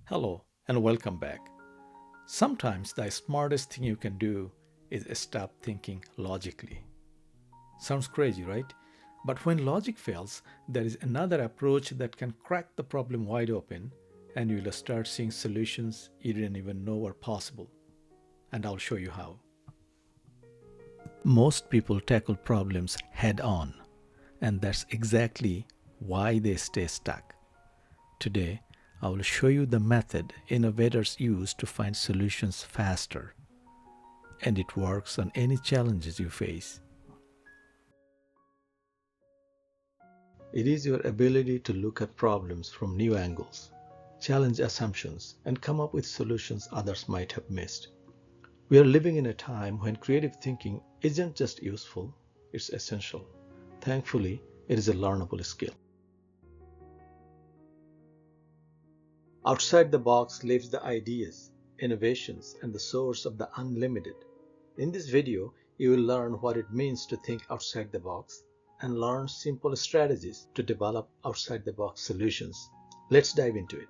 Hello and welcome back. Sometimes the smartest thing you can do is stop thinking logically. Sounds crazy, right? But when logic fails, there is another approach that can crack the problem wide open and you will start seeing solutions you didn't even know were possible. And I'll show you how. Most people tackle problems head on, and that's exactly why they stay stuck. Today, I will show you the method innovators use to find solutions faster, and it works on any challenges you face. It is your ability to look at problems from new angles, challenge assumptions, and come up with solutions others might have missed. We are living in a time when creative thinking isn't just useful, it's essential. Thankfully, it is a learnable skill. Outside the box lives the ideas, innovations, and the source of the unlimited. In this video, you will learn what it means to think outside the box and learn simple strategies to develop outside the box solutions. Let's dive into it.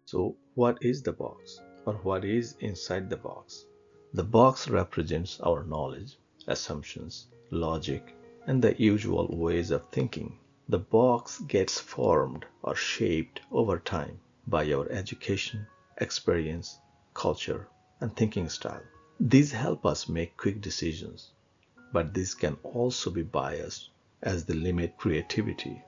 So, what is the box, or what is inside the box? The box represents our knowledge, assumptions, logic, and the usual ways of thinking. The box gets formed or shaped over time by our education, experience, culture, and thinking style. These help us make quick decisions, but this can also be biased as they limit creativity.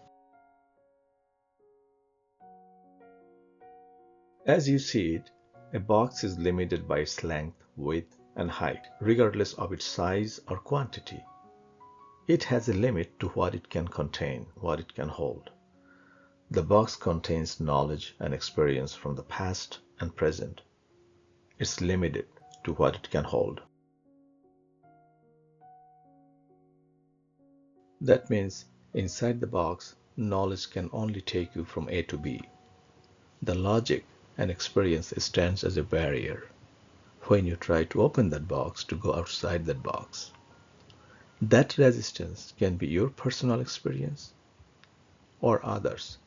As you see it, a box is limited by its length, width, and height, regardless of its size or quantity. It has a limit to what it can contain, what it can hold. The box contains knowledge and experience from the past and present. It's limited to what it can hold. That means inside the box, knowledge can only take you from A to B. The logic and experience stands as a barrier when you try to open that box to go outside that box. That resistance can be your personal experience or others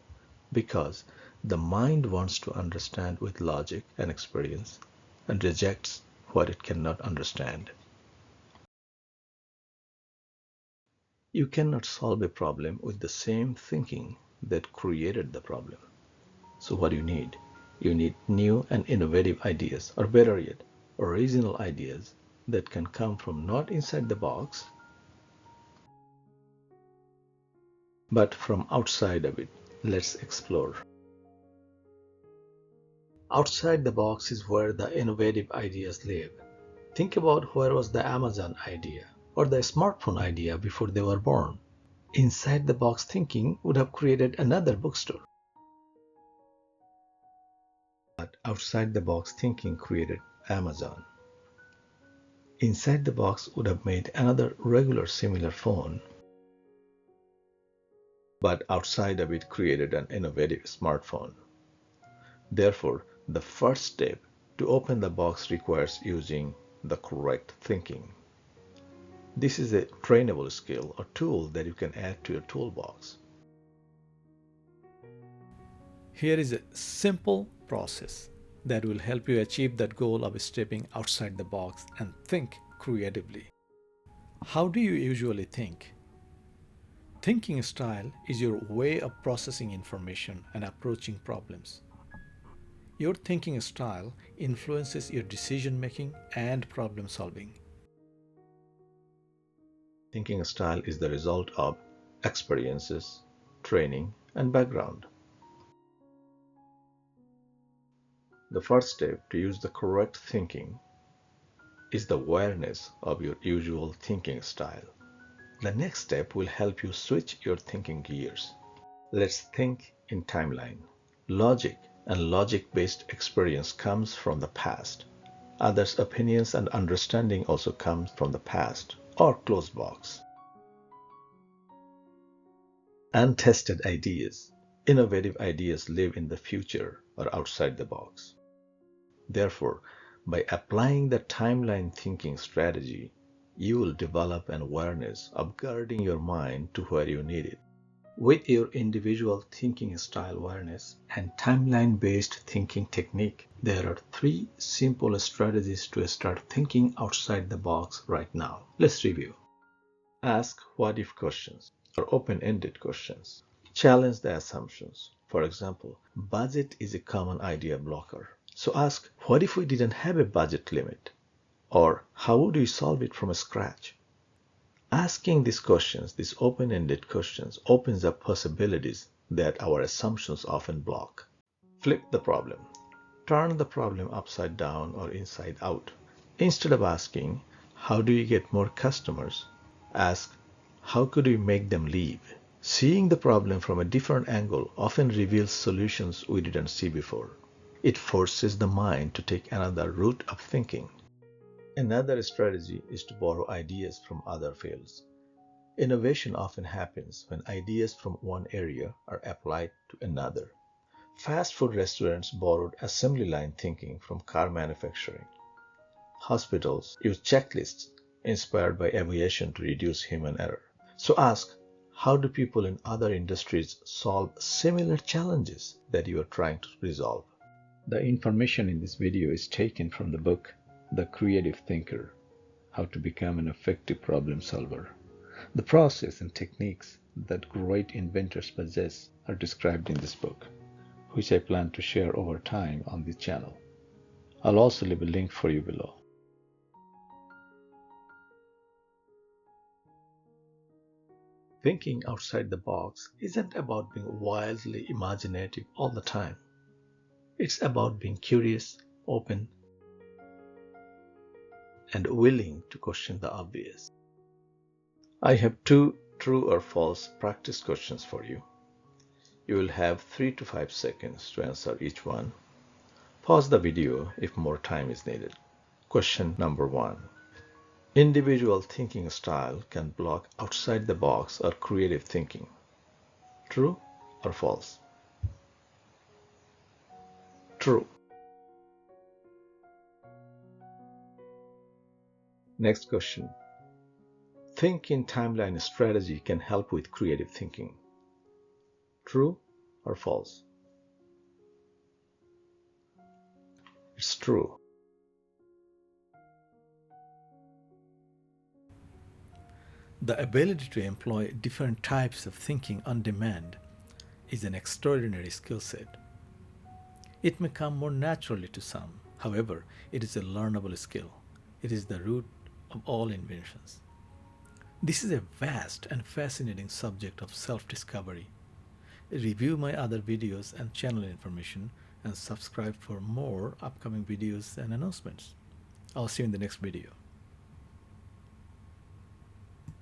because the mind wants to understand with logic and experience and rejects what it cannot understand. You cannot solve a problem with the same thinking that created the problem. So what do you need? You need new and innovative ideas, or better yet, original ideas that can come from not inside the box, but from outside of it. Let's explore. Outside the box is where the innovative ideas live. Think about where was the Amazon idea or the smartphone idea before they were born. Inside the box thinking would have created another bookstore. But outside the box thinking created Amazon. Inside the box would have made another regular similar phone. But outside of it created an innovative smartphone. Therefore, the first step to open the box requires using the correct thinking. This is a trainable skill or tool that you can add to your toolbox. Here is a simple process that will help you achieve that goal of stepping outside the box and think creatively. How do you usually think? Thinking style is your way of processing information and approaching problems. Your thinking style influences your decision making and problem solving. Thinking style is the result of experiences, training, and background. The first step to use the correct thinking is the awareness of your usual thinking style. The next step will help you switch your thinking gears. Let's think in timeline. Logic and logic-based experience comes from the past. Others' opinions and understanding also comes from the past or closed box. Untested ideas, innovative ideas live in the future or outside the box. Therefore, by applying the timeline thinking strategy, you will develop an awareness of guarding your mind to where you need it. With your individual thinking style awareness and timeline-based thinking technique, there are 3 simple strategies to start thinking outside the box right now. Let's review. Ask what-if questions or open-ended questions. Challenge the assumptions. For example, budget is a common idea blocker. So ask, what if we didn't have a budget limit? Or how would we solve it from scratch? Asking these questions, these open-ended questions, opens up possibilities that our assumptions often block. Flip the problem. Turn the problem upside down or inside out. Instead of asking, how do you get more customers? Ask, how could we make them leave? Seeing the problem from a different angle often reveals solutions we didn't see before. It forces the mind to take another route of thinking. Another strategy is to borrow ideas from other fields. Innovation often happens when ideas from one area are applied to another. Fast food restaurants borrowed assembly line thinking from car manufacturing. Hospitals use checklists inspired by aviation to reduce human error. So ask, how do people in other industries solve similar challenges that you are trying to resolve? The information in this video is taken from the book The Creative Thinker: How to Become an Effective Problem Solver. The process and techniques that great inventors possess are described in this book, which I plan to share over time on this channel. I'll also leave a link for you below. Thinking outside the box isn't about being wildly imaginative all the time. It's about being curious, open, and willing to question the obvious. I have 2 true or false practice questions for you. You will have 3 to 5 seconds to answer each one. Pause the video if more time is needed. Question number 1. Individual thinking style can block outside the box or creative thinking. True or false? True. Next question. Think in timeline strategy can help with creative thinking. True or false? It's true. The ability to employ different types of thinking on demand is an extraordinary skill set. It may come more naturally to some. However, it is a learnable skill. It is the root of all inventions. This is a vast and fascinating subject of self-discovery. Review my other videos and channel information and subscribe for more upcoming videos and announcements. I'll see you in the next video.